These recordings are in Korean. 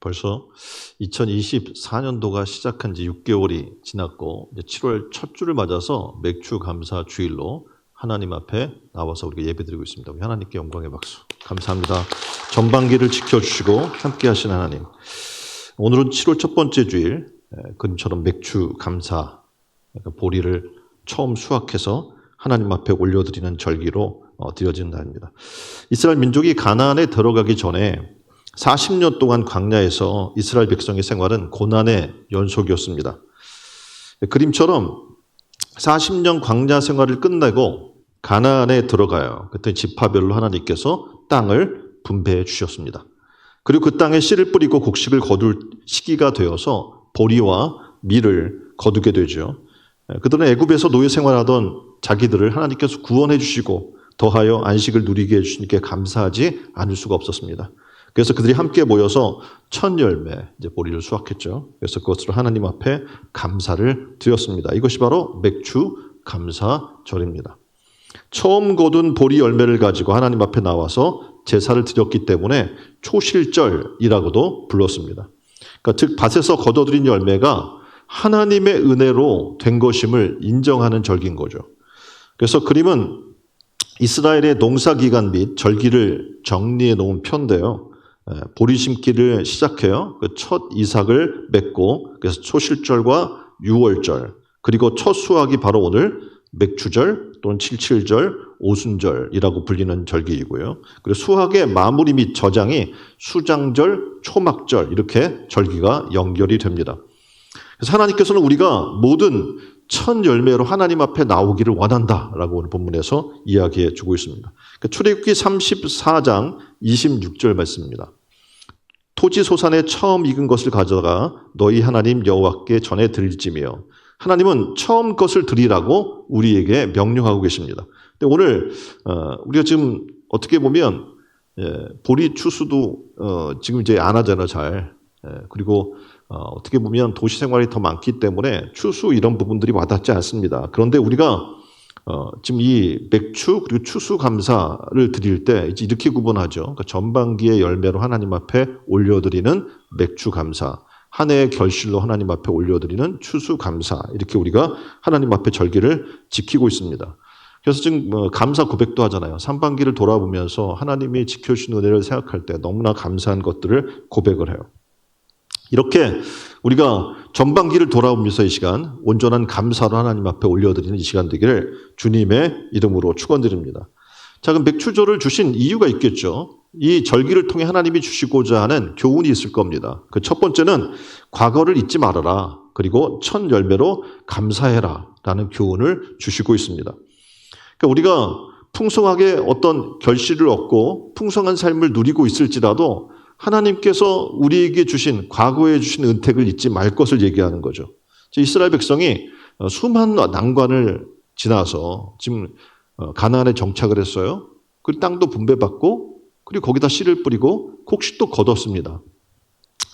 벌써 2024년도가 시작한 지 6개월이 지났고 이제 7월 첫 주를 맞아서 맥주 감사 주일로 하나님 앞에 나와서 우리가 예배드리고 있습니다. 우리 하나님께 영광의 박수. 감사합니다. 전반기를 지켜주시고 함께 하신 하나님. 오늘은 7월 첫 번째 주일, 그림처럼 맥주 감사, 보리를 처음 수확해서 하나님 앞에 올려드리는 절기로 드려진 날입니다. 이스라엘 민족이 가나안에 들어가기 전에 40년 동안 광야에서 이스라엘 백성의 생활은 고난의 연속이었습니다. 그림처럼 40년 광야 생활을 끝내고 가나안에 들어가요. 그때 지파별로 하나님께서 땅을 분배해 주셨습니다. 그리고 그 땅에 씨를 뿌리고 곡식을 거둘 시기가 되어서 보리와 밀을 거두게 되죠. 그들은 애굽에서 노예 생활하던 자기들을 하나님께서 구원해 주시고 더하여 안식을 누리게 해주시니까 감사하지 않을 수가 없었습니다. 그래서 그들이 함께 모여서 첫 열매, 이제 보리를 수확했죠. 그래서 그것으로 하나님 앞에 감사를 드렸습니다. 이것이 바로 맥주 감사절입니다. 처음 거둔 보리 열매를 가지고 하나님 앞에 나와서 제사를 드렸기 때문에 초실절이라고도 불렀습니다. 그러니까 즉 밭에서 거둬들인 열매가 하나님의 은혜로 된 것임을 인정하는 절기인 거죠. 그래서 그림은 이스라엘의 농사 기간 및 절기를 정리해 놓은 편인데요. 보리 심기를 시작해요. 그 첫 이삭을 맺고 그래서 초실절과 유월절 그리고 첫 수확이 바로 오늘 맥주절 또는 칠칠절, 오순절이라고 불리는 절기이고요. 그리고 수확의 마무리 및 저장이 수장절, 초막절 이렇게 절기가 연결이 됩니다. 그래서 하나님께서는 우리가 모든 첫 열매로 하나님 앞에 나오기를 원한다라고 오늘 본문에서 이야기해 주고 있습니다. 출애굽기 34장 26절 말씀입니다. 토지 소산에 처음 익은 것을 가져가 너희 하나님 여호와께 전해 드릴지며 하나님은 처음 것을 드리라고 우리에게 명령하고 계십니다. 근데 오늘 우리가 지금 어떻게 보면 보리 추수도 지금 이제 안 하잖아요, 잘. 그리고 어떻게 보면 도시 생활이 더 많기 때문에 추수 이런 부분들이 와닿지 않습니다. 그런데 우리가 지금 이 맥주 그리고 추수 감사를 드릴 때 이제 이렇게 구분하죠. 그러니까 전반기의 열매로 하나님 앞에 올려드리는 맥주 감사, 한 해의 결실로 하나님 앞에 올려드리는 추수 감사 이렇게 우리가 하나님 앞에 절기를 지키고 있습니다. 그래서 지금 감사 고백도 하잖아요. 상반기를 돌아보면서 하나님이 지켜주신 은혜를 생각할 때 너무나 감사한 것들을 고백을 해요. 이렇게 우리가 전반기를 돌아보면서 이 시간 온전한 감사로 하나님 앞에 올려드리는 이 시간 되기를 주님의 이름으로 축원드립니다. 자, 그럼 맥주절을 주신 이유가 있겠죠. 이 절기를 통해 하나님이 주시고자 하는 교훈이 있을 겁니다. 그 첫 번째는 과거를 잊지 말아라. 그리고 첫 열매로 감사해라 라는 교훈을 주시고 있습니다. 그러니까 우리가 풍성하게 어떤 결실을 얻고 풍성한 삶을 누리고 있을지라도 하나님께서 우리에게 주신 과거에 주신 은택을 잊지 말 것을 얘기하는 거죠. 이스라엘 백성이 수많은 난관을 지나서 지금 가나안에 정착을 했어요. 그 땅도 분배받고 그리고 거기다 씨를 뿌리고 곡식도 거뒀습니다.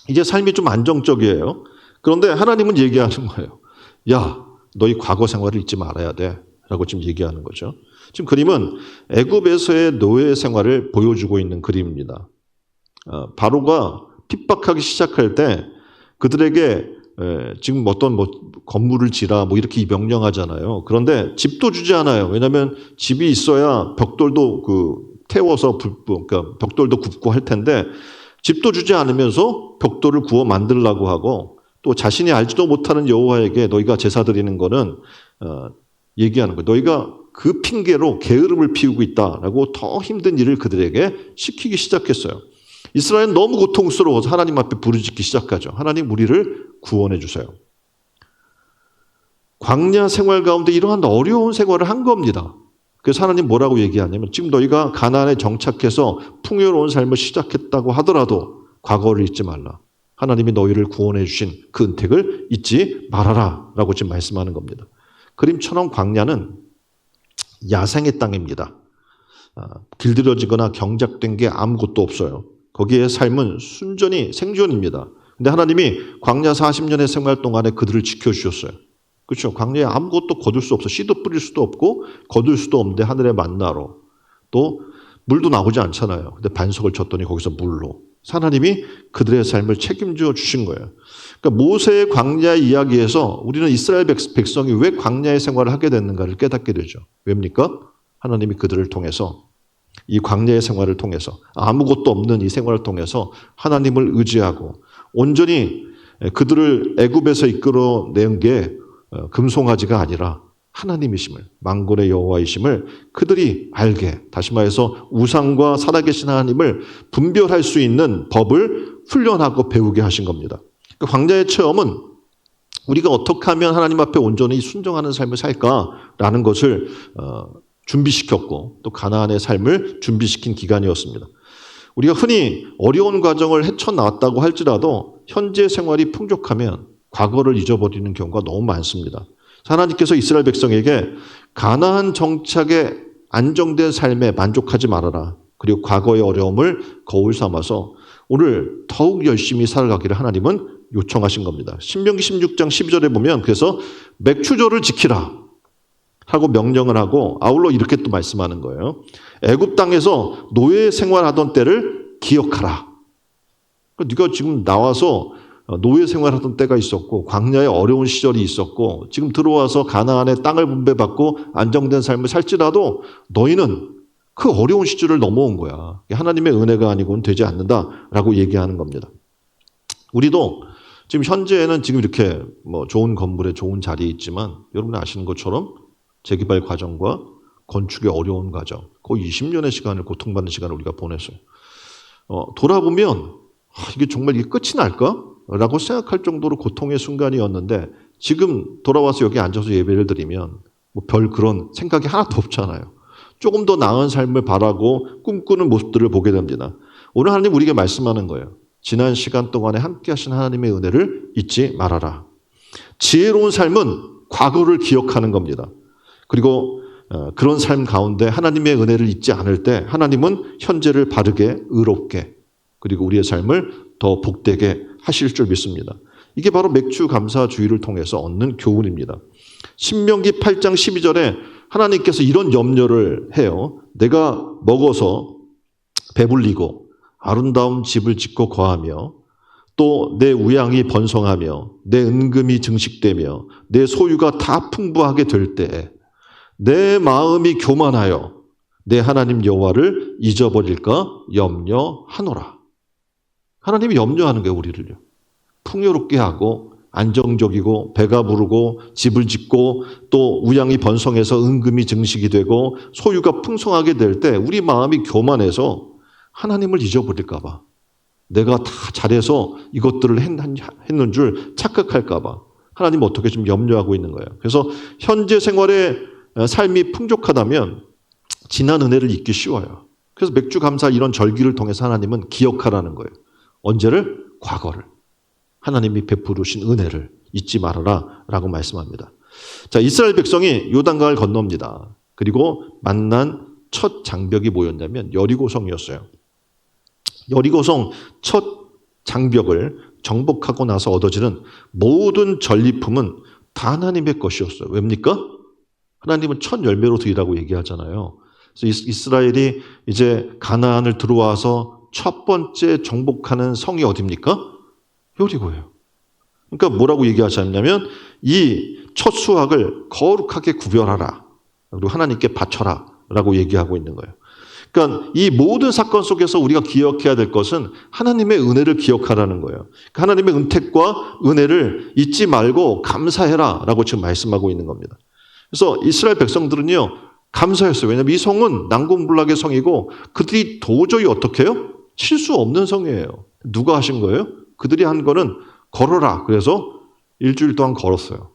이제 삶이 좀 안정적이에요. 그런데 하나님은 얘기하는 거예요. 야, 너희 과거 생활을 잊지 말아야 돼 라고 지금 얘기하는 거죠. 지금 그림은 애굽에서의 노예 생활을 보여주고 있는 그림입니다. 바로가 핍박하기 시작할 때 그들에게 지금 어떤 건물을 지라 이렇게 명령하잖아요. 그런데 집도 주지 않아요. 왜냐하면 집이 있어야 벽돌도 태워서 그러니까 벽돌도 굽고 할 텐데 집도 주지 않으면서 벽돌을 구워 만들라고 하고 또 자신이 알지도 못하는 여호와에게 너희가 제사 드리는 거는 얘기하는 거예요. 너희가 그 핑계로 게으름을 피우고 있다라고 더 힘든 일을 그들에게 시키기 시작했어요. 이스라엘은 너무 고통스러워서 하나님 앞에 부르짖기 시작하죠. 하나님 우리를 구원해 주세요. 광야 생활 가운데 이러한 어려운 생활을 한 겁니다. 그래서 하나님 뭐라고 얘기하냐면 지금 너희가 가나안에 정착해서 풍요로운 삶을 시작했다고 하더라도 과거를 잊지 말라. 하나님이 너희를 구원해 주신 그 은택을 잊지 말아라 라고 지금 말씀하는 겁니다. 그림처럼 광야는 야생의 땅입니다. 길들여지거나 경작된 게 아무것도 없어요. 거기에 삶은 순전히 생존입니다. 근데 하나님이 광야 40년의 생활 동안에 그들을 지켜주셨어요. 그렇죠. 광야에 아무것도 거둘 수 없어. 씨도 뿌릴 수도 없고 거둘 수도 없는데 하늘의 만나로 또 물도 나오지 않잖아요. 근데 반석을 쳤더니 거기서 물로. 하나님이 그들의 삶을 책임져 주신 거예요. 그러니까 모세의 광야 이야기에서 우리는 이스라엘 백성이 왜 광야의 생활을 하게 됐는가를 깨닫게 되죠. 왜입니까? 하나님이 그들을 통해서 이 광야의 생활을 통해서 아무것도 없는 이 생활을 통해서 하나님을 의지하고 온전히 그들을 애굽에서 이끌어낸 게 금송아지가 아니라 하나님이심을, 만군의 여호와이심을 그들이 알게, 다시 말해서 우상과 살아계신 하나님을 분별할 수 있는 법을 훈련하고 배우게 하신 겁니다. 광야의 체험은 우리가 어떻게 하면 하나님 앞에 온전히 순종하는 삶을 살까라는 것을 준비시켰고 또 가나안의 삶을 준비시킨 기간이었습니다. 우리가 흔히 어려운 과정을 헤쳐나왔다고 할지라도 현재 생활이 풍족하면 과거를 잊어버리는 경우가 너무 많습니다. 하나님께서 이스라엘 백성에게 가나안 정착의 안정된 삶에 만족하지 말아라. 그리고 과거의 어려움을 거울 삼아서 오늘 더욱 열심히 살아가기를 하나님은 요청하신 겁니다. 신명기 16장 12절에 보면 그래서 맥추절을 지키라 하고 명령을 하고 아울러 이렇게 또 말씀하는 거예요. 애굽 땅에서 노예 생활하던 때를 기억하라. 네가 지금 나와서 노예 생활하던 때가 있었고 광야에 어려운 시절이 있었고 지금 들어와서 가나안의 땅을 분배받고 안정된 삶을 살지라도 너희는 그 어려운 시절을 넘어온 거야. 하나님의 은혜가 아니고는 되지 않는다라고 얘기하는 겁니다. 우리도 지금 현재는 지금 이렇게 좋은 건물에 좋은 자리에 있지만 여러분 아시는 것처럼 재개발 과정과 건축의 어려운 과정, 거의 20년의 시간을 고통받는 시간을 우리가 보냈어요. 돌아보면 이게 정말 이게 끝이 날까? 라고 생각할 정도로 고통의 순간이었는데 지금 돌아와서 여기 앉아서 예배를 드리면 별 그런 생각이 하나도 없잖아요. 조금 더 나은 삶을 바라고 꿈꾸는 모습들을 보게 됩니다. 오늘 하나님 우리에게 말씀하는 거예요. 지난 시간 동안에 함께 하신 하나님의 은혜를 잊지 말아라. 지혜로운 삶은 과거를 기억하는 겁니다. 그리고 그런 삶 가운데 하나님의 은혜를 잊지 않을 때 하나님은 현재를 바르게 의롭게 그리고 우리의 삶을 더 복되게 하실 줄 믿습니다. 이게 바로 맥주 감사 주의를 통해서 얻는 교훈입니다. 신명기 8장 12절에 하나님께서 이런 염려를 해요. 내가 먹어서 배불리고 아름다운 집을 짓고 거하며 또 내 우양이 번성하며 내 은금이 증식되며 내 소유가 다 풍부하게 될 때에 내 마음이 교만하여 내 하나님 여호와를 잊어버릴까 염려하노라. 하나님이 염려하는 거예요, 우리를요. 풍요롭게 하고 안정적이고 배가 부르고 집을 짓고 또 우양이 번성해서 은금이 증식이 되고 소유가 풍성하게 될 때 우리 마음이 교만해서 하나님을 잊어버릴까 봐. 내가 다 잘해서 이것들을 했는 줄 착각할까 봐. 하나님 어떻게 좀 염려하고 있는 거예요. 그래서 현재 생활의 삶이 풍족하다면 지난 은혜를 잊기 쉬워요. 그래서 맥주 감사 이런 절기를 통해서 하나님은 기억하라는 거예요. 언제를? 과거를. 하나님이 베푸르신 은혜를 잊지 말아라 라고 말씀합니다. 자, 이스라엘 백성이 요단강을 건넙니다. 그리고 만난 첫 장벽이 뭐였냐면 여리고성이었어요. 여리고성 첫 장벽을 정복하고 나서 얻어지는 모든 전리품은 다 하나님의 것이었어요. 왜입니까? 하나님은 첫 열매로 드리라고 얘기하잖아요. 그래서 이스라엘이 이제 가나안을 들어와서 첫 번째 정복하는 성이 어디입니까? 여리고예요. 그러니까 뭐라고 얘기하셨냐면 이 첫 수확을 거룩하게 구별하라. 그리고 하나님께 바쳐라 라고 얘기하고 있는 거예요. 그러니까 이 모든 사건 속에서 우리가 기억해야 될 것은 하나님의 은혜를 기억하라는 거예요. 하나님의 은택과 은혜를 잊지 말고 감사해라 라고 지금 말씀하고 있는 겁니다. 그래서 이스라엘 백성들은요 감사했어요. 왜냐하면 이 성은 난공불락의 성이고 그들이 도저히 어떻게 해요? 칠 수 없는 성이에요. 누가 하신 거예요? 그들이 한 거는 걸어라. 그래서 일주일 동안 걸었어요.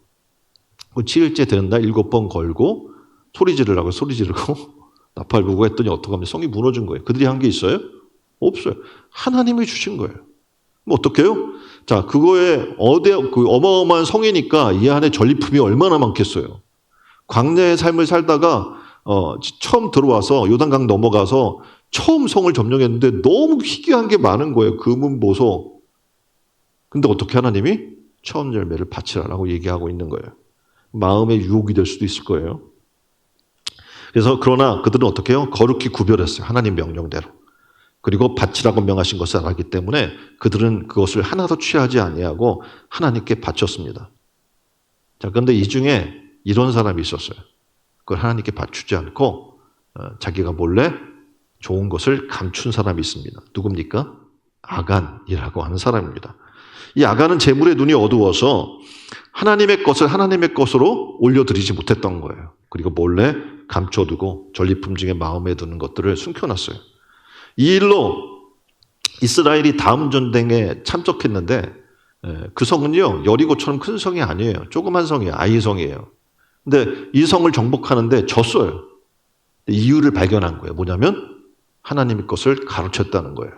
7일째 되는 날 7번 걸고 소리 지르라고 소리 지르고 나팔 불고 했더니 어떻게 하면 성이 무너진 거예요. 그들이 한 게 있어요? 없어요. 하나님이 주신 거예요. 뭐 어떻게 해요? 자, 그거에 어마어마한 성이니까 이 안에 전리품이 얼마나 많겠어요. 광야의 삶을 살다가 처음 들어와서 요단강 넘어가서 처음 성을 점령했는데 너무 희귀한 게 많은 거예요. 금은 보석. 근데 어떻게 하나님이 처음 열매를 바치라라고 얘기하고 있는 거예요. 마음의 유혹이 될 수도 있을 거예요. 그래서 그러나 그들은 어떻게 해요? 거룩히 구별했어요. 하나님 명령대로. 그리고 바치라고 명하신 것을 알기 때문에 그들은 그것을 하나도 취하지 아니하고 하나님께 바쳤습니다. 자, 그런데 이 중에 이런 사람이 있었어요. 그걸 하나님께 바치지 않고 자기가 몰래 좋은 것을 감춘 사람이 있습니다. 누굽니까? 아간이라고 하는 사람입니다. 이 아간은 재물의 눈이 어두워서 하나님의 것을 하나님의 것으로 올려드리지 못했던 거예요. 그리고 몰래 감춰두고 전리품 중에 마음에 드는 것들을 숨겨놨어요. 이 일로 이스라엘이 다음 전쟁에 참석했는데 그 성은요, 여리고처럼 큰 성이 아니에요. 조그만 성이에요. 아이 성이에요. 근데 이 성을 정복하는데 졌어요. 이유를 발견한 거예요. 뭐냐면 하나님의 것을 가르쳤다는 거예요.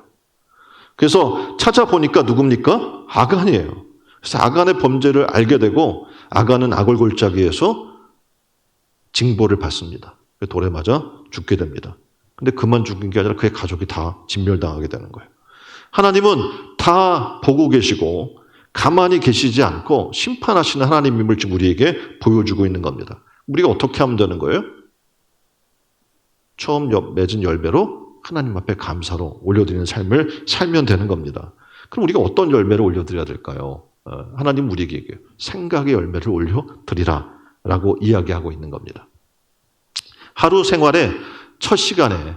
그래서 찾아보니까 누굽니까? 아간이에요. 그래서 아간의 범죄를 알게 되고 아간은 아골골짜기에서 징벌을 받습니다. 돌에 맞아 죽게 됩니다. 근데 그만 죽은 게 아니라 그의 가족이 다 진멸당하게 되는 거예요. 하나님은 다 보고 계시고 가만히 계시지 않고 심판하시는 하나님임을 지금 우리에게 보여주고 있는 겁니다. 우리가 어떻게 하면 되는 거예요? 처음 맺은 열매로 하나님 앞에 감사로 올려드리는 삶을 살면 되는 겁니다. 그럼 우리가 어떤 열매를 올려드려야 될까요? 하나님 우리에게 얘기해요. 생각의 열매를 올려드리라 라고 이야기하고 있는 겁니다. 하루 생활의 첫 시간에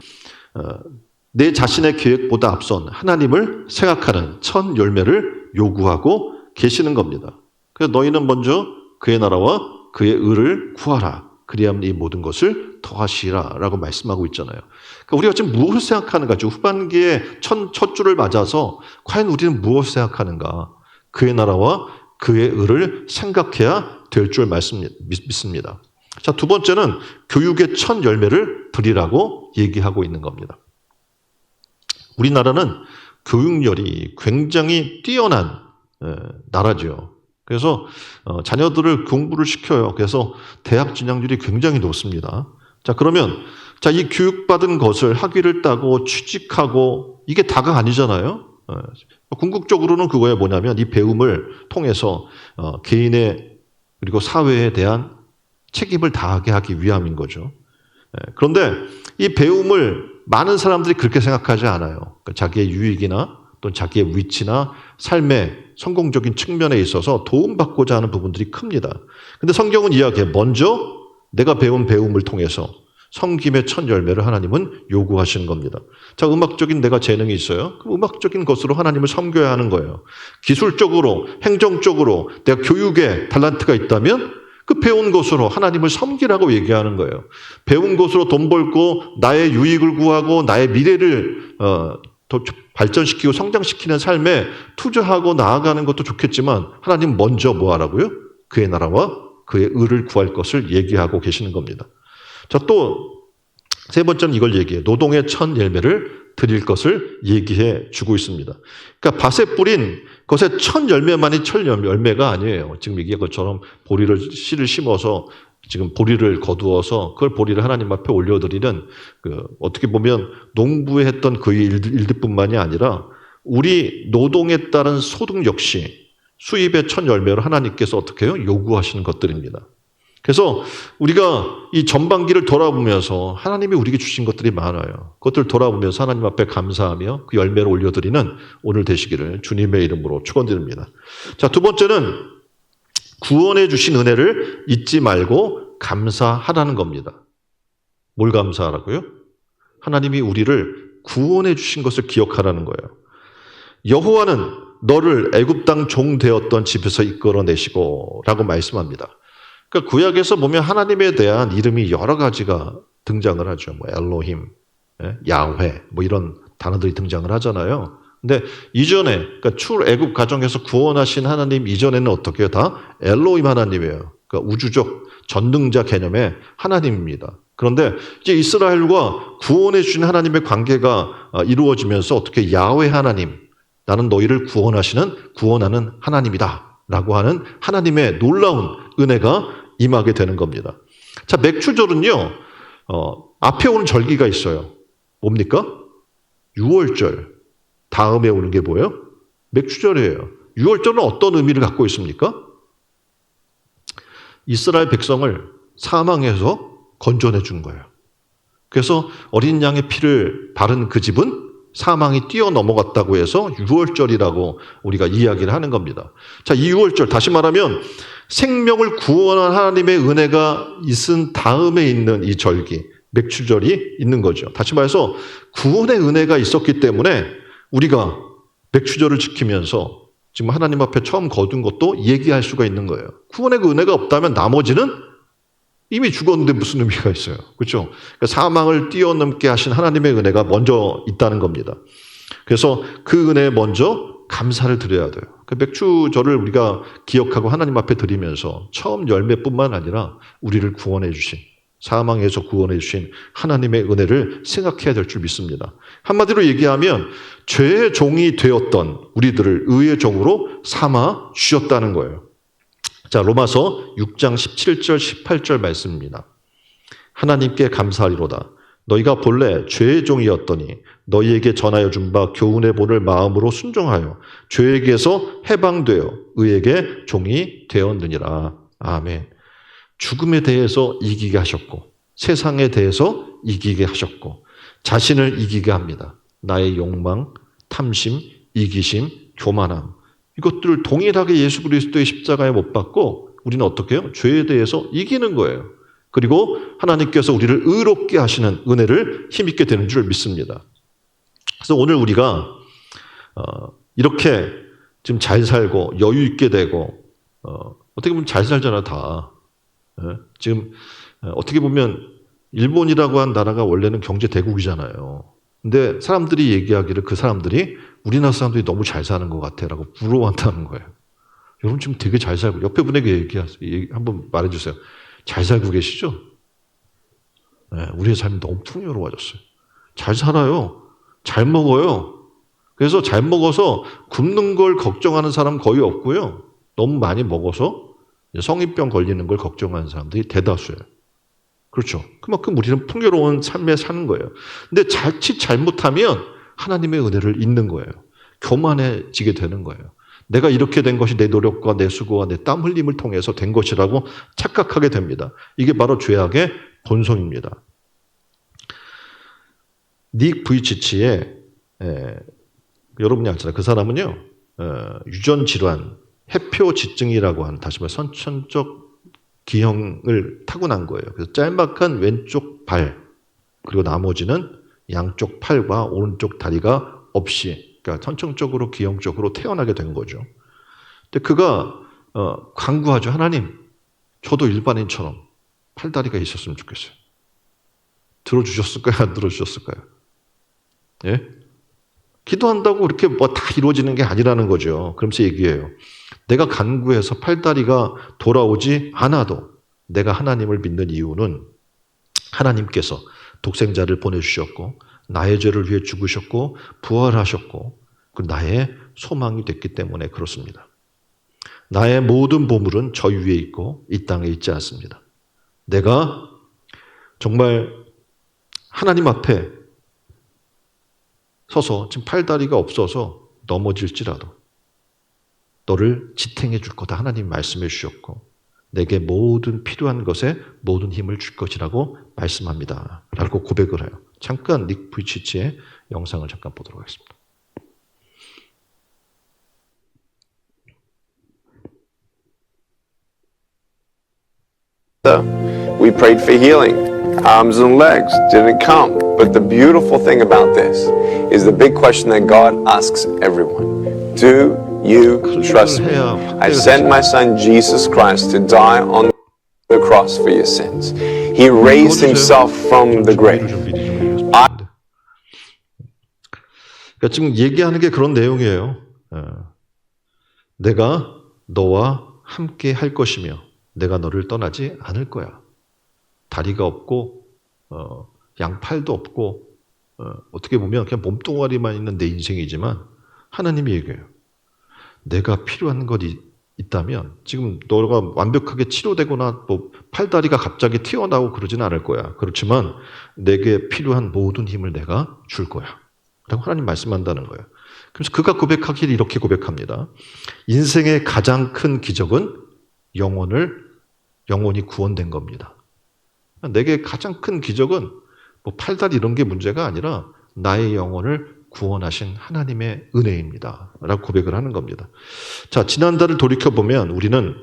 내 자신의 계획보다 앞선 하나님을 생각하는 첫 열매를 요구하고 계시는 겁니다. 그래서 너희는 먼저 그의 나라와 그의 의를 구하라. 그리하면 이 모든 것을 더하시라 라고 말씀하고 있잖아요. 그러니까 우리가 지금 무엇을 생각하는가? 지금 후반기에 첫 주를 맞아서 과연 우리는 무엇을 생각하는가? 그의 나라와 그의 의를 생각해야 될 줄 믿습니다. 자, 두 번째는 교육의 첫 열매를 드리라고 얘기하고 있는 겁니다. 우리나라는 교육열이 굉장히 뛰어난 나라죠. 그래서 자녀들을 공부를 시켜요. 그래서 대학 진학률이 굉장히 높습니다. 자, 그러면 이 교육받은 것을 학위를 따고 취직하고 이게 다가 아니잖아요. 궁극적으로는 그거에 뭐냐면 이 배움을 통해서 개인의 그리고 사회에 대한 책임을 다하게 하기 위함인 거죠. 그런데 이 배움을 많은 사람들이 그렇게 생각하지 않아요. 그러니까 자기의 유익이나 또는 자기의 위치나 삶의 성공적인 측면에 있어서 도움받고자 하는 부분들이 큽니다. 근데 성경은 이야기해. 먼저 내가 배운 배움을 통해서 섬김의 첫 열매를 하나님은 요구하시는 겁니다. 자, 음악적인 내가 재능이 있어요. 그럼 음악적인 것으로 하나님을 섬겨야 하는 거예요. 기술적으로, 행정적으로 내가 교육에 달란트가 있다면 그 배운 것으로 하나님을 섬기라고 얘기하는 거예요. 배운 것으로 돈 벌고 나의 유익을 구하고 나의 미래를 더 발전시키고 성장시키는 삶에 투자하고 나아가는 것도 좋겠지만 하나님 먼저 뭐 하라고요? 그의 나라와 그의 의를 구할 것을 얘기하고 계시는 겁니다. 자, 또 세 번째는 이걸 얘기해요. 노동의 첫 열매를 드릴 것을 얘기해 주고 있습니다. 그러니까 밭에 뿌린 것의 첫 열매만이 첫 열매가 아니에요. 지금 얘기한 것처럼 씨를 심어서 지금 보리를 거두어서 그걸 보리를 하나님 앞에 올려드리는 어떻게 보면 농부에 했던 그 일들뿐만이 아니라 우리 노동에 따른 소득 역시 수입의 첫 열매로 하나님께서 어떻게 해요? 요구하시는 것들입니다. 그래서 우리가 이 전반기를 돌아보면서 하나님이 우리에게 주신 것들이 많아요. 그것들 돌아보면서 하나님 앞에 감사하며 그 열매를 올려드리는 오늘 되시기를 주님의 이름으로 축원드립니다. 자, 두 번째는 구원해 주신 은혜를 잊지 말고 감사하라는 겁니다. 뭘 감사하라고요? 하나님이 우리를 구원해 주신 것을 기억하라는 거예요. 여호와는 너를 애굽 땅 종 되었던 집에서 이끌어내시고 라고 말씀합니다. 그러니까 구약에서 보면 하나님에 대한 이름이 여러 가지가 등장을 하죠. 뭐 엘로힘, 야훼 뭐 이런 단어들이 등장을 하잖아요. 근데 이전에 그러니까 출애굽 가정에서 구원하신 하나님 이전에는 어떻게 해요? 다 엘로힘 하나님이에요. 그러니까 우주적 전능자 개념의 하나님입니다. 그런데 이제 이스라엘과 구원해 주신 하나님의 관계가 이루어지면서 어떻게 야훼 하나님, 나는 너희를 구원하는 하나님이다 라고 하는 하나님의 놀라운 은혜가 임하게 되는 겁니다. 자, 맥추절은요, 앞에 오는 절기가 있어요. 뭡니까? 6월절. 다음에 오는 게 뭐예요? 맥추절이에요. 6월절은 어떤 의미를 갖고 있습니까? 이스라엘 백성을 사망해서 건져내 준 거예요. 그래서 어린 양의 피를 바른 그 집은 사망이 뛰어넘어갔다고 해서 유월절이라고 우리가 이야기를 하는 겁니다. 자, 이 유월절, 다시 말하면 생명을 구원한 하나님의 은혜가 있은 다음에 있는 이 절기, 맥추절이 있는 거죠. 다시 말해서 구원의 은혜가 있었기 때문에 우리가 맥추절을 지키면서 지금 하나님 앞에 처음 거둔 것도 얘기할 수가 있는 거예요. 구원의 그 은혜가 없다면 나머지는 이미 죽었는데 무슨 의미가 있어요. 그렇죠? 그러니까 사망을 뛰어넘게 하신 하나님의 은혜가 먼저 있다는 겁니다. 그래서 그 은혜에 먼저 감사를 드려야 돼요. 그 맥추절을 우리가 기억하고 하나님 앞에 드리면서 처음 열매뿐만 아니라 우리를 구원해 주신, 사망에서 구원해 주신 하나님의 은혜를 생각해야 될 줄 믿습니다. 한마디로 얘기하면 죄의 종이 되었던 우리들을 의의 종으로 삼아 주셨다는 거예요. 자, 로마서 6장 17절 18절 말씀입니다. 하나님께 감사하리로다. 너희가 본래 죄의 종이었더니 너희에게 전하여 준 바 교훈의 본을 마음으로 순종하여 죄에게서 해방되어 의에게 종이 되었느니라. 아멘. 죽음에 대해서 이기게 하셨고 세상에 대해서 이기게 하셨고 자신을 이기게 합니다. 나의 욕망, 탐심, 이기심, 교만함, 이것들을 동일하게 예수 그리스도의 십자가에 못 박고 우리는 어떻게 해요? 죄에 대해서 이기는 거예요. 그리고 하나님께서 우리를 의롭게 하시는 은혜를 힘있게 되는 줄 믿습니다. 그래서 오늘 우리가 이렇게 지금 잘 살고 여유 있게 되고 어떻게 보면 잘 살잖아 다. 지금 어떻게 보면 일본이라고 한 나라가 원래는 경제 대국이잖아요. 근데 사람들이 얘기하기를 그 사람들이 우리나라 사람들이 너무 잘 사는 것 같아라고 부러워한다는 거예요. 여러분 지금 되게 잘 살고 옆에 분에게 한번 말해주세요. 잘 살고 계시죠? 네, 우리의 삶이 너무 풍요로워졌어요. 잘 살아요. 잘 먹어요. 그래서 잘 먹어서 굶는 걸 걱정하는 사람 거의 없고요. 너무 많이 먹어서 성인병 걸리는 걸 걱정하는 사람들이 대다수예요. 그렇죠. 그만큼 우리는 풍요로운 삶에 사는 거예요. 근데 자칫 잘못하면 하나님의 은혜를 잊는 거예요. 교만해지게 되는 거예요. 내가 이렇게 된 것이 내 노력과 내 수고와 내 땀 흘림을 통해서 된 것이라고 착각하게 됩니다. 이게 바로 죄악의 본성입니다. 닉 부이치치의 여러분이 알잖아요. 그 사람은요 유전질환, 해표지증이라고 하는 다시 말해 선천적 기형을 타고난 거예요. 그래서 짤막한 왼쪽 발 그리고 나머지는 양쪽 팔과 오른쪽 다리가 없이 그러니까 선천적으로 기형적으로 태어나게 된 거죠. 근데 그가 간구하죠. 하나님, 저도 일반인처럼 팔다리가 있었으면 좋겠어요. 들어주셨을까요? 안 들어주셨을까요? 예? 기도한다고 이렇게 뭐 다 이루어지는 게 아니라는 거죠. 그러면서 얘기해요. 내가 간구해서 팔다리가 돌아오지 않아도 내가 하나님을 믿는 이유는 하나님께서 독생자를 보내주셨고 나의 죄를 위해 죽으셨고 부활하셨고 나의 소망이 됐기 때문에 그렇습니다. 나의 모든 보물은 저 위에 있고 이 땅에 있지 않습니다. 내가 정말 하나님 앞에 서서 지금 팔다리가 없어서 넘어질지라도 너를 지탱해 줄 거다 하나님 말씀해 주셨고 내게 모든 필요한 것에 모든 힘을 줄 것이라고 말씀합니다. 라고 고백을 해요. 잠깐 닉 부이치치의 영상을 잠깐 보도록 하겠습니다. We prayed for healing. Arms and legs didn't come. But the beautiful thing about this is the big question that God asks everyone. Do you trust me? I sent my son Jesus Christ to die on the cross for your sins. He raised himself from the grave. 그러니까 지금 얘기하는 게 그런 내용이에요. 내가 너와 함께 할 것이며 내가 너를 떠나지 않을 거야. 다리가 없고 양팔도 없고 어떻게 보면 그냥 몸뚱아리만 있는 내 인생이지만 하나님이 얘기해요. 내가 필요한 것이 있다면 지금 너가 완벽하게 치료되거나 뭐 팔다리가 갑자기 튀어나오고 그러지는 않을 거야. 그렇지만 내게 필요한 모든 힘을 내가 줄 거야. 라고 하나님 말씀한다는 거예요. 그래서 그가 고백하기를 이렇게 고백합니다. 인생의 가장 큰 기적은 영혼이 구원된 겁니다. 내게 가장 큰 기적은 뭐 팔다리 이런 게 문제가 아니라 나의 영혼을 구원하신 하나님의 은혜입니다. 라고 고백을 하는 겁니다. 자, 지난달을 돌이켜보면 우리는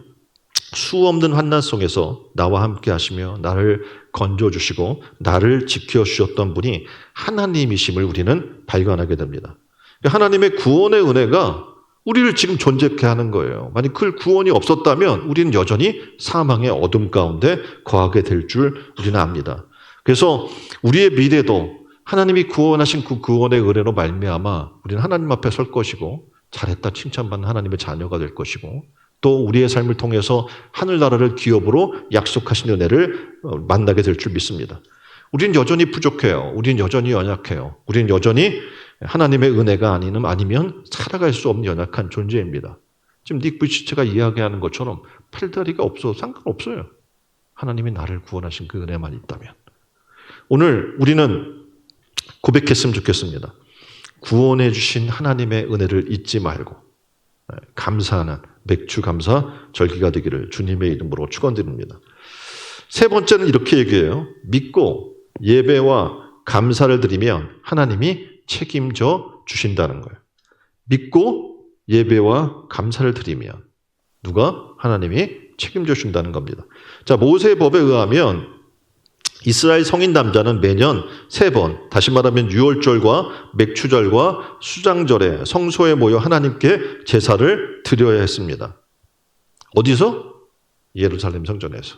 수없는 환난 속에서 나와 함께 하시며 나를 건져주시고 나를 지켜주셨던 분이 하나님이심을 우리는 발견하게 됩니다. 하나님의 구원의 은혜가 우리를 지금 존재케 하는 거예요. 만약 그 구원이 없었다면 우리는 여전히 사망의 어둠 가운데 거하게 될 줄 우리는 압니다. 그래서 우리의 미래도 하나님이 구원하신 그 구원의 은혜로 말미암아 우리는 하나님 앞에 설 것이고 잘했다 칭찬받는 하나님의 자녀가 될 것이고 또 우리의 삶을 통해서 하늘나라를 기업으로 약속하신 은혜를 만나게 될 줄 믿습니다. 우리는 여전히 부족해요. 우리는 여전히 연약해요. 우리는 여전히 하나님의 은혜가 아니면 살아갈 수 없는 연약한 존재입니다. 지금 닉 부이치체가 이야기하는 것처럼 팔다리가 없어도 상관없어요. 하나님이 나를 구원하신 그 은혜만 있다면. 오늘 우리는 고백했으면 좋겠습니다. 구원해 주신 하나님의 은혜를 잊지 말고 감사하는 맥주 감사 절기가 되기를 주님의 이름으로 축원드립니다. 세 번째는 이렇게 얘기해요. 믿고 예배와 감사를 드리면 하나님이 책임져 주신다는 거예요. 믿고 예배와 감사를 드리면 누가? 하나님이 책임져 주신다는 겁니다. 자, 모세의 법에 의하면 이스라엘 성인 남자는 매년 3번, 다시 말하면 유월절과 맥추절과 수장절에 성소에 모여 하나님께 제사를 드려야 했습니다. 어디서? 예루살렘 성전에서.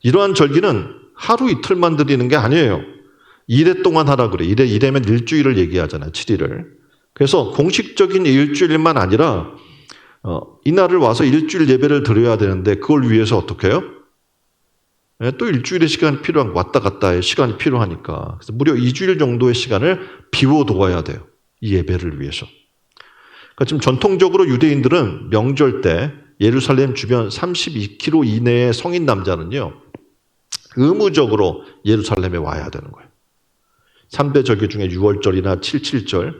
이러한 절기는 하루 이틀만 드리는 게 아니에요. 2회 동안 하라 그래. 이래면 일주일을 얘기하잖아요. 7일을. 그래서 공식적인 일주일만 아니라 이날을 와서 일주일 예배를 드려야 되는데 그걸 위해서 어떻게 해요? 또 일주일의 시간이 필요한 왔다 갔다의 시간이 필요하니까 그래서 무려 2주일 정도의 시간을 비워두어야 돼요. 이 예배를 위해서. 그러니까 지금 전통적으로 유대인들은 명절 때 예루살렘 주변 32km 이내의 성인 남자는요. 의무적으로 예루살렘에 와야 되는 거예요. 3대 절기 중에 6월절이나 7.7절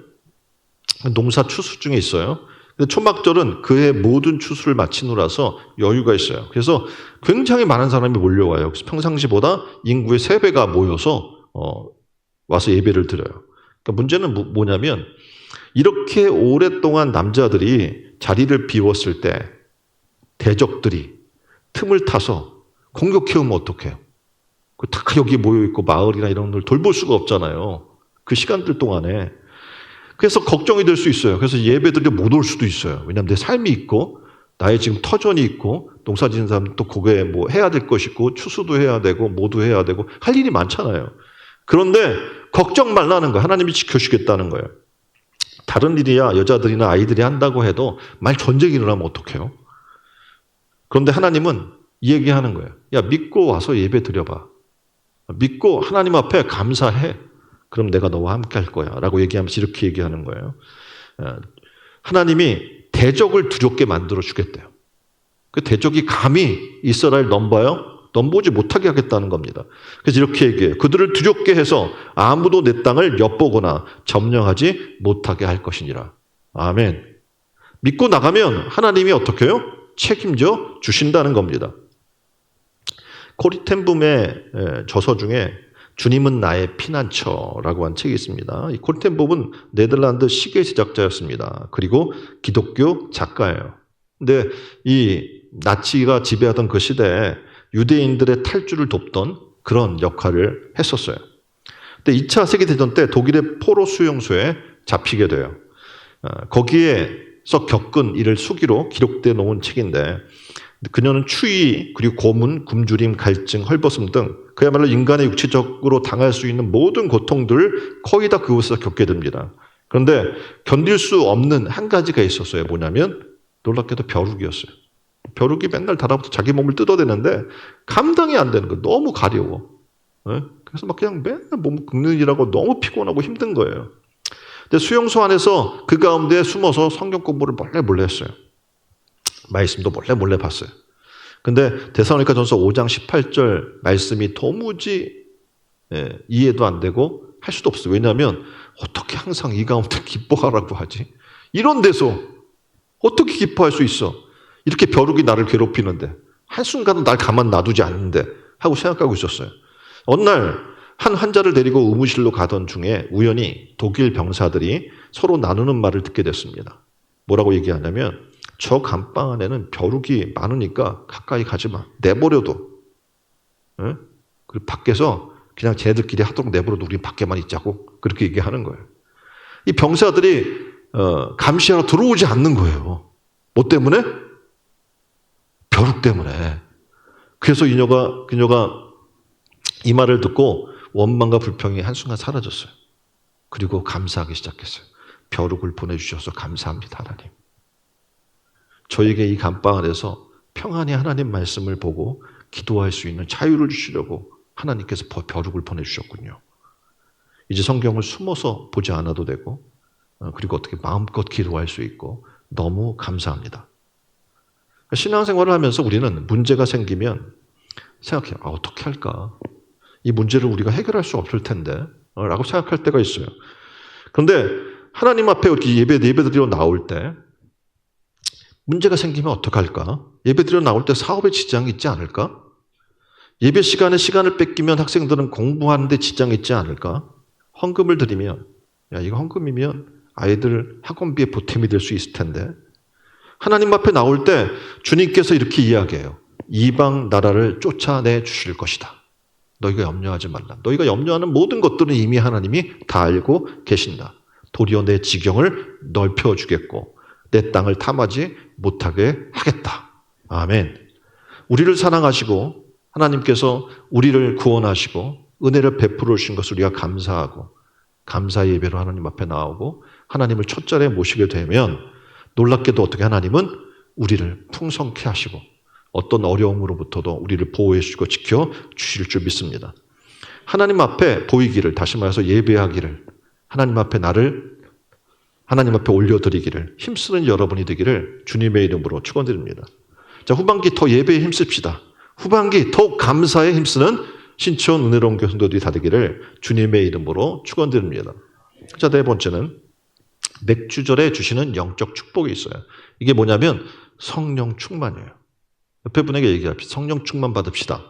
농사 추수 중에 있어요. 근데 초막절은 그해 모든 추수를 마치느라서 여유가 있어요. 그래서 굉장히 많은 사람이 몰려와요. 그래서 평상시보다 인구의 3배가 모여서 와서 예배를 드려요. 그러니까 문제는 뭐냐면 이렇게 오랫동안 남자들이 자리를 비웠을 때 대적들이 틈을 타서 공격해오면 어떡해요? 다 여기 모여있고 마을이나 이런 걸 돌볼 수가 없잖아요. 그 시간들 동안에. 그래서 걱정이 될 수 있어요. 그래서 예배드리러 못 올 수도 있어요. 왜냐하면 내 삶이 있고 나의 지금 터전이 있고 농사 짓는 사람 또 그게 뭐 해야 될 것이 있고 추수도 해야 되고 뭐도 해야 되고 할 일이 많잖아요. 그런데 걱정 말라는 거예요. 하나님이 지켜주겠다는 거예요. 다른 일이야 여자들이나 아이들이 한다고 해도 만약 전쟁이 일어나면 어떡해요? 그런데 하나님은 이 얘기하는 거예요. 야 믿고 와서 예배 드려봐. 믿고 하나님 앞에 감사해. 그럼 내가 너와 함께 할 거야. 라고 얘기하면서 이렇게 얘기하는 거예요. 하나님이 대적을 두렵게 만들어 주겠대요. 그 대적이 감히 이스라엘 넘보지 못하게 하겠다는 겁니다. 그래서 이렇게 얘기해요. 그들을 두렵게 해서 아무도 내 땅을 엿보거나 점령하지 못하게 할 것이니라. 아멘. 믿고 나가면 하나님이 어떻게 해요? 책임져 주신다는 겁니다. 코리텐붐의 저서 중에 주님은 나의 피난처라고 한 책이 있습니다. 이 코리텐붐은 네덜란드 시계 제작자였습니다. 그리고 기독교 작가예요. 근데 이 나치가 지배하던 그 시대에 유대인들의 탈주를 돕던 그런 역할을 했었어요. 근데 2차 세계대전 때 독일의 포로 수용소에 잡히게 돼요. 거기에서 겪은 일을 수기로 기록되어 놓은 책인데 그녀는 추위, 그리고 고문, 굶주림, 갈증, 헐벗음 등 그야말로 인간의 육체적으로 당할 수 있는 모든 고통들을 거의 다 그곳에서 겪게 됩니다. 그런데 견딜 수 없는 한 가지가 있었어요. 뭐냐면 놀랍게도 벼룩이었어요. 벼룩이 맨날 달아붙어 자기 몸을 뜯어대는데 감당이 안 되는 거예요. 너무 가려워. 그래서 막 그냥 맨날 몸 긁는 일하고 너무 피곤하고 힘든 거예요. 근데 수용소 안에서 그 가운데 숨어서 성경 공부를 몰래 했어요. 말씀도 몰래 봤어요. 근데 데살로니가전서 5장 18절 말씀이 도무지 이해도 안 되고 할 수도 없어요. 왜냐하면 어떻게 항상 이 가운데 기뻐하라고 하지? 이런 데서 어떻게 기뻐할 수 있어? 이렇게 벼룩이 나를 괴롭히는데 한순간은 날 가만 놔두지 않는데 하고 생각하고 있었어요. 어느 날 한 환자를 데리고 의무실로 가던 중에 우연히 독일 병사들이 서로 나누는 말을 듣게 됐습니다. 뭐라고 얘기하냐면 저 감방 안에는 벼룩이 많으니까 가까이 가지 마. 내버려둬. 예? 그리고 밖에서 그냥 쟤네들끼리 하도록 내버려둬. 우리 밖에만 있자고. 그렇게 얘기하는 거예요. 이 병사들이 감시하러 들어오지 않는 거예요. 뭐 때문에? 벼룩 때문에. 그래서 그녀가 이 말을 듣고 원망과 불평이 한순간 사라졌어요. 그리고 감사하기 시작했어요. 벼룩을 보내주셔서 감사합니다, 하나님. 저에게 이 감방 안에서 평안히 하나님 말씀을 보고 기도할 수 있는 자유를 주시려고 하나님께서 벼룩을 보내주셨군요. 이제 성경을 숨어서 보지 않아도 되고 그리고 어떻게 마음껏 기도할 수 있고 너무 감사합니다. 신앙생활을 하면서 우리는 문제가 생기면 생각해요. 어떻게 할까? 이 문제를 우리가 해결할 수 없을 텐데 라고 생각할 때가 있어요. 그런데 하나님 앞에 이렇게 예배드리러 나올 때 문제가 생기면 어떡할까? 예배드리러 나올 때 사업에 지장이 있지 않을까? 예배 시간에 시간을 뺏기면 학생들은 공부하는데 지장이 있지 않을까? 헌금을 드리면 이거 헌금이면 아이들 학원비에 보탬이 될 수 있을 텐데 하나님 앞에 나올 때 주님께서 이렇게 이야기해요. 이방 나라를 쫓아내 주실 것이다. 너희가 염려하지 말라. 너희가 염려하는 모든 것들은 이미 하나님이 다 알고 계신다. 도리어 내 지경을 넓혀주겠고 내 땅을 탐하지 못하게 하겠다. 아멘. 우리를 사랑하시고 하나님께서 우리를 구원하시고 은혜를 베풀어 주신 것을 우리가 감사하고 감사 예배로 하나님 앞에 나오고 하나님을 첫 자리에 모시게 되면 놀랍게도 어떻게 하나님은 우리를 풍성케 하시고 어떤 어려움으로부터도 우리를 보호해 주시고 지켜 주실 줄 믿습니다. 하나님 앞에 보이기를, 다시 말해서 예배하기를, 하나님 앞에 하나님 앞에 올려드리기를 힘쓰는 여러분이 되기를 주님의 이름으로 축원드립니다. 자, 후반기 더 예배에 힘씁시다. 후반기 더욱 감사에 힘쓰는 신촌 은혜로운 교성도들이 다 되기를 주님의 이름으로 축원드립니다. 자, 네 번째는 맥주절에 주시는 영적 축복이 있어요. 이게 뭐냐면 성령 충만이에요. 옆에 분에게 얘기합시다. 성령 충만 받읍시다.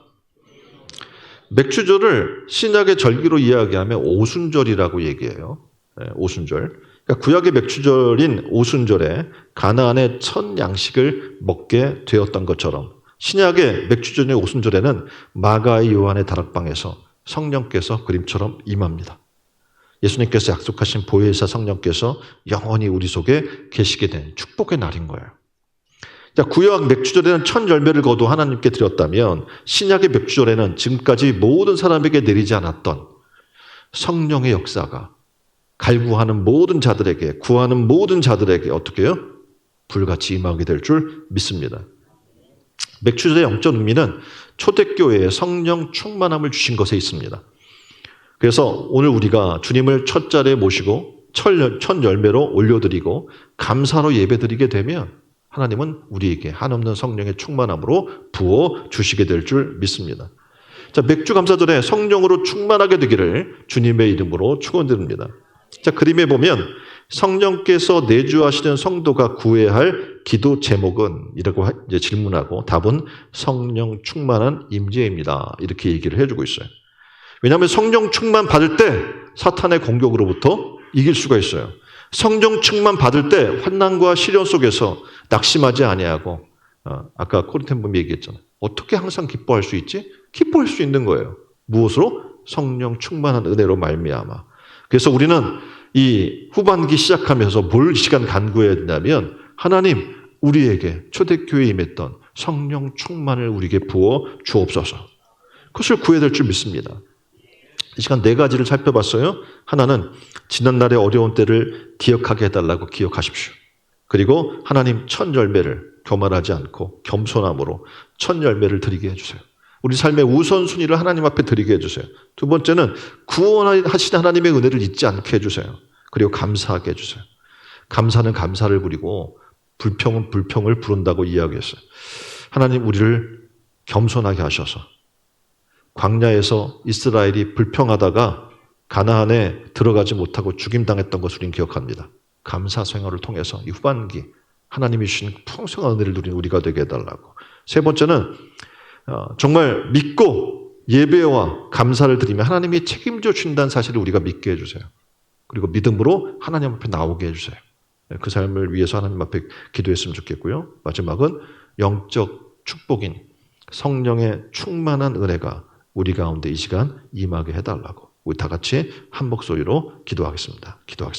맥주절을 신약의 절기로 이야기하면 오순절이라고 얘기해요. 네, 오순절. 그러니까 구약의 맥주절인 오순절에 가나안의 첫 양식을 먹게 되었던 것처럼 신약의 맥주절의 오순절에는 마가의 요한의 다락방에서 성령께서 그림처럼 임합니다. 예수님께서 약속하신 보혜사 성령께서 영원히 우리 속에 계시게 된 축복의 날인 거예요. 자, 구약 맥주절에는 첫 열매를 거두 하나님께 드렸다면 신약의 맥주절에는 지금까지 모든 사람에게 내리지 않았던 성령의 역사가 갈구하는 모든 자들에게, 구하는 모든 자들에게 어떻게 해요? 불같이 임하게 될 줄 믿습니다. 맥주절의 영적 의미는 초대교회에 성령 충만함을 주신 것에 있습니다. 그래서 오늘 우리가 주님을 첫 자리에 모시고 첫 열매로 올려드리고 감사로 예배드리게 되면 하나님은 우리에게 한없는 성령의 충만함으로 부어 주시게 될 줄 믿습니다. 자, 맥주 감사절에 성령으로 충만하게 되기를 주님의 이름으로 축원드립니다. 자, 그림에 보면 성령께서 내주하시는 성도가 구해야 할 기도 제목은 이라고 이제 질문하고 답은 성령 충만한 임재입니다. 이렇게 얘기를 해주고 있어요. 왜냐하면 성령 충만 받을 때 사탄의 공격으로부터 이길 수가 있어요. 성령 충만 받을 때 환난과 시련 속에서 낙심하지 아니하고 아까 코린ಥ 분이 얘기했잖아요. 어떻게 항상 기뻐할 수 있지? 기뻐할 수 있는 거예요. 무엇으로? 성령 충만한 은혜로 말미암아. 그래서 우리는 이 후반기 시작하면서 뭘 시간 간구해야 되냐면 하나님 우리에게 초대교회에 임했던 성령 충만을 우리에게 부어 주옵소서. 그것을 구해야 될 줄 믿습니다. 이 시간 네 가지를 살펴봤어요. 하나는 지난날의 어려운 때를 기억하게 해달라고 기억하십시오. 그리고 하나님 첫 열매를 교만하지 않고 겸손함으로 첫 열매를 드리게 해주세요. 우리 삶의 우선순위를 하나님 앞에 드리게 해주세요. 두 번째는 구원하신 하나님의 은혜를 잊지 않게 해주세요. 그리고 감사하게 해주세요. 감사는 감사를 부리고 불평은 불평을 부른다고 이야기했어요. 하나님 우리를 겸손하게 하셔서 광야에서 이스라엘이 불평하다가 가나안에 들어가지 못하고 죽임당했던 것을 우리는 기억합니다. 감사 생활을 통해서 이 후반기 하나님이 주신 풍성한 은혜를 누리는 우리가 되게 해달라고. 세 번째는 정말 믿고 예배와 감사를 드리며 하나님이 책임져 준다는 사실을 우리가 믿게 해주세요. 그리고 믿음으로 하나님 앞에 나오게 해주세요. 그 삶을 위해서 하나님 앞에 기도했으면 좋겠고요. 마지막은 영적 축복인 성령의 충만한 은혜가 우리 가운데 이 시간 임하게 해달라고 우리 다 같이 한 목소리로 기도하겠습니다.